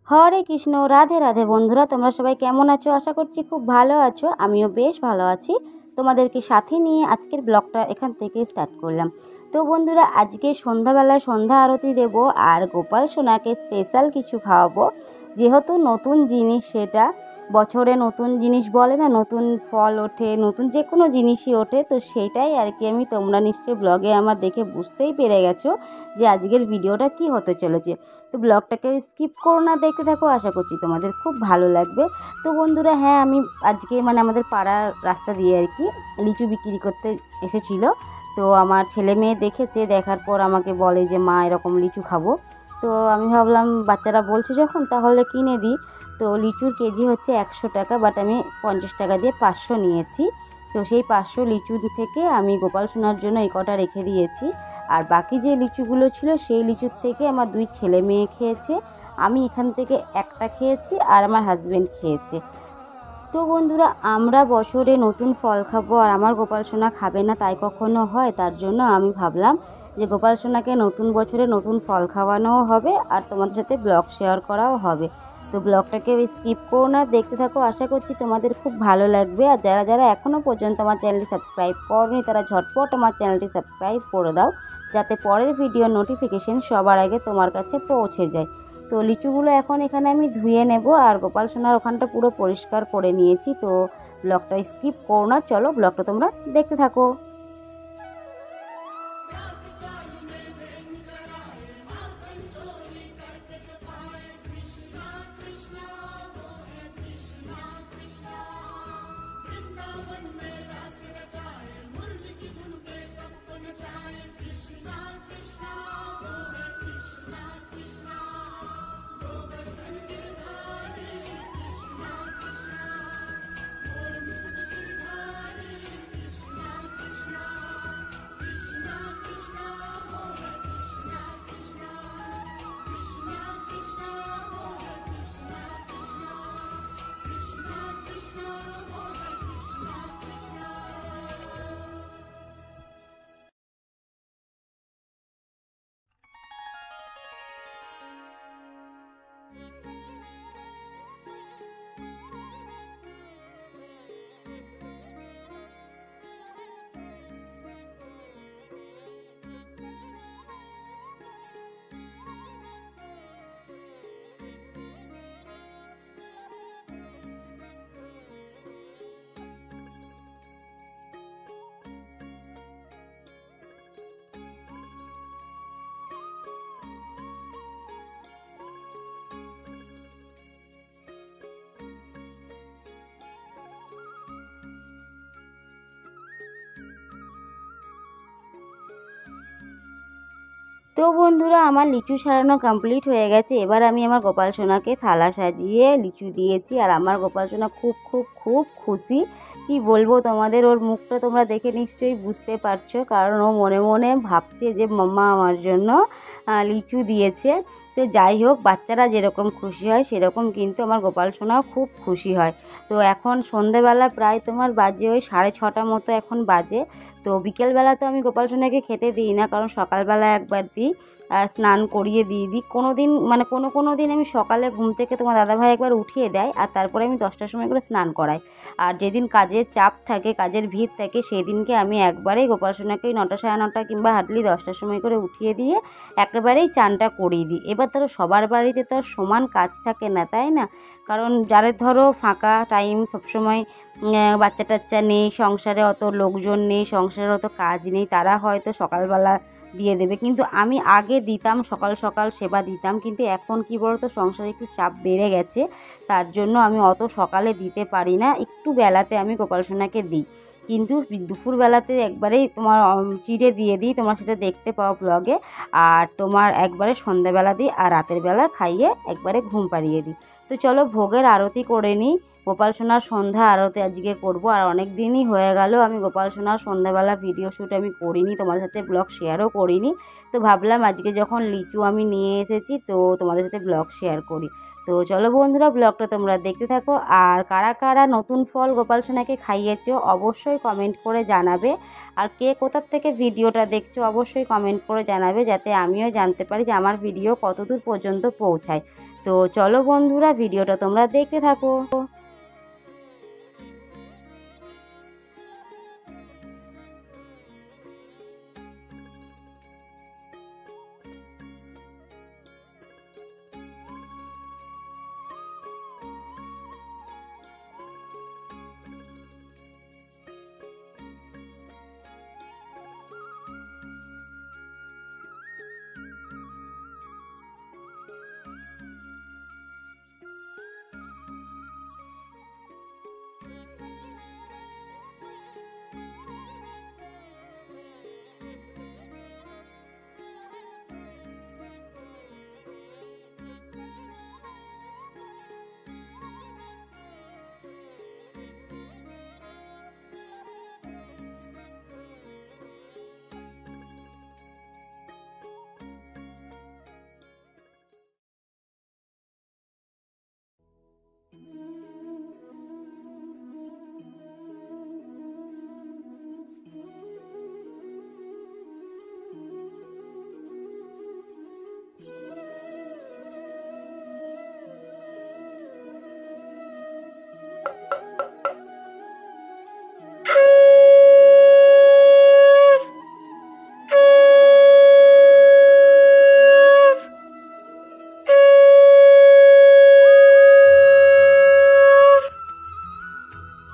হরে কৃষ্ণ, রাধে রাধে। বন্ধুরা, তোমরা সবাই কেমন আছো? আশা করছি খুব ভালো আছো। আমিও বেশ ভালো আছি। তোমাদেরকে সাথে নিয়ে আজকের ব্লগটা এখান থেকে স্টার্ট করলাম। তো বন্ধুরা, আজকে সন্ধ্যাবেলায় সন্ধ্যা আরতি দেবো আর গোপাল সোনাকে স্পেশাল কিছু খাওয়াবো। যেহেতু নতুন জিনিস, সেটা বছরে নতুন জিনিস বলে না, নতুন ফল ওঠে, নতুন যে কোনো জিনিসই ওঠে, তো সেইটাই আর কি। তোমরা নিশ্চয়ই ব্লগে আমার দেখে বুঝতেই পেরে গেছো যে আজকের ভিডিওটা কি হতে চলেছে। তো ব্লগটাকে স্কিপ করো না, দেখতে থাকো। আশা করছি তোমাদের খুব ভালো লাগবে। তো বন্ধুরা, হ্যাঁ, আমি আজকে আমাদের পাড়ার রাস্তা দিয়ে আর কি লিচু বিক্রি করতে এসেছিল। তো আমার ছেলে মেয়ে দেখেছে, দেখার পর আমাকে বলে যে মা, এরকম লিচু খাবো। তো আমি ভাবলাম বাচ্চারা বলছে যখন, তাহলে কিনে দিই। তো লিচুর কেজি হচ্ছে 100 টাকা, বাট আমি 50 টাকা দিয়ে 500 নিয়েছি। তো সেই 500 লিচু থেকে আমি গোপাল সোনার জন্য এই কটা রেখে দিয়েছি। আর বাকি যে লিচুগুলো ছিল, সেই লিচুর থেকে আমার 2 ছেলে মেয়ে খেয়েছে, আমি এখান থেকে একটা খেয়েছি, আর আমার হাজব্যান্ড খেয়েছে। তো বন্ধুরা, আমরা বছরে নতুন ফল খাবো আর আমার গোপাল সোনা খাবে না, তাই কখনো হয়? তার জন্য আমি ভাবলাম যে গোপাল সোনাকে নতুন বছরে নতুন ফল খাওয়ানোও হবে আর তোমাদের সাথে ব্লগ শেয়ার করাও হবে। তো ব্লগটাকে স্কিপ করো না, দেখতে থাকো। আশা করছি তোমাদের খুব ভালো লাগবে। আর যারা যারা এখনও পর্যন্ত আমার চ্যানেলটি সাবস্ক্রাইব করনি, তারা ঝটপট আমার চ্যানেলটি সাবস্ক্রাইব করে দাও, যাতে পরের ভিডিও নোটিফিকেশন সবার আগে তোমার কাছে পৌঁছে যায়। তো লিচুগুলো এখন এখানে আমি ধুয়ে নেব, আর গোপাল সোনার ওখানটা পুরো পরিষ্কার করে নিয়েছি। তো ব্লগটা স্কিপ করো না, চলো ব্লগটা তোমরা দেখতে থাকো। তো বন্ধুরা, আমার লিচু সারানো কমপ্লিট হয়ে গেছে। এবার আমি আমার গোপাল সোনাকে থালা সাজিয়ে লিচু দিয়েছি, আর আমার গোপাল সোনা খুব খুব খুব খুশি। কি বলবো তোমাদের, ওর মুখটা তোমরা দেখে নিশ্চয়ই বুঝতে পারছো, কারণ ও মনে মনে ভাবছে যে মাম্মা আমার জন্য লিচু দিয়েছে। তো যাই হোক, বাচ্চারা যেরকম খুশি হয় সেরকম কিন্তু আমার গোপাল সোনাও খুব খুশি হয়। তো এখন সন্ধেবেলা প্রায় তোমার বাজে ওই 6:30 মতো এখন বাজে। তো বিকেলবেলা তো আমি গোপাল সোনাকে খেতে দিই না, কারণ সকালবেলা একবার দিই আর স্নান করিয়ে দিয়ে দিই। কোনো দিন কোনো দিন আমি সকালে ঘুম থেকে তোমার দাদাভাই একবার উঠিয়ে দেয়, আর তারপরে আমি 10টার সময় করে স্নান করাই। আর যেদিন কাজের চাপ থাকে, কাজের ভিড় থাকে, সেই দিনকে আমি একবারেই গোপাল সোনাকে 9টা, 9:30 কিংবা হার্ডলি 10টার সময় করে উঠিয়ে দিয়ে একেবারেই চানটা করিয়ে দিই। এবার ধরো সবার বাড়িতে তো আর সমান কাজ থাকে না, তাই না? কারণ যাদের ধরো ফাঁকা টাইম সবসময়, বাচ্চা টাচ্চা নেই, সংসারে অত লোকজন নেই, সংসারে অত কাজ নেই, তারা হয়তো সকালবেলা দিয়ে দেবে। কিন্তু আমি আগে দিতাম, সকাল সকাল সেবা দিতাম। কিন্তু এখন কি বলতো, সংসারে একটু চাপ বেড়ে গেছে, তার জন্য আমি অত সকালে দিতে পারি না। একটু বেলাতে আমি গোপাল সোনাকে দিই, কিন্তু দুপুরবেলাতে একবারেই তোমার চিড়ে দিয়ে দিই, তোমার সেটা দেখতে পাও ব্লগে। আর তোমার একবারে সন্ধ্যাবেলা দিই, আর রাতের বেলা খাইয়ে একবারে ঘুম পাড়িয়ে দিই। তো চলো ভোগের আরতি করে নিই। গোপাল সোনার সন্ধ্যা আরতি আজকে করব, আর অনেক দিনই হয়ে গেল আমি গোপাল সোনার সন্ধ্যাবেলা ভিডিও শ্যুট আমি করিনি, তোমাদের সাথে ব্লগ শেয়ারও করিনি। তো ভাবলাম আজকে যখন লিচু আমি নিয়ে এসেছি, তো তোমাদের সাথে ব্লগ শেয়ার করি। তো চলো বন্ধুরা, ব্লগটা তোমরা দেখতে থাকো। আর কারা কারা নতুন ফল গোপাল সোনাকে খাইয়েছো অবশ্যই কমেন্ট করে জানাবে। আর কে কোথার থেকে ভিডিওটা দেখছো অবশ্যই কমেন্ট করে জানাবে, যাতে আমিও জানতে পারি যে আমার ভিডিও কতদূর পর্যন্ত পৌঁছায়। তো চলো বন্ধুরা, ভিডিওটা তোমরা দেখতে থাকো।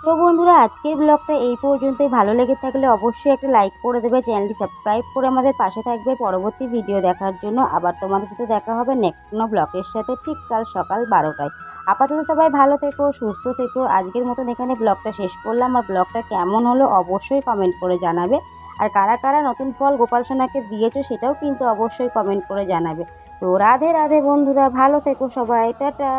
তো বন্ধুরা, আজকের ব্লগটা এই পর্যন্তই। ভালো লেগে থাকলে অবশ্যই একটা লাইক করে দেবে, চ্যানেলটি সাবস্ক্রাইব করে আমাদের পাশে থাকবে পরবর্তী ভিডিও দেখার জন্য। আবার তোমাদের সাথে দেখা হবে নেক্সট কোনো ব্লগের সাথে ঠিক কাল সকাল 12টায়। আপাতত সবাই ভালো থেকো, সুস্থ থেকো। আজকের মতন এখানে ব্লগটা শেষ করলাম। আর ব্লগটা কেমন হলো অবশ্যই কমেন্ট করে জানাবে। আর কারা কারা নতুন ফল গোপাল সোনাকে দিয়েছো সেটাও কিন্তু অবশ্যই কমেন্ট করে জানাবে। তো রাধে রাধে বন্ধুরা, ভালো থেকো সবাই, টাটা।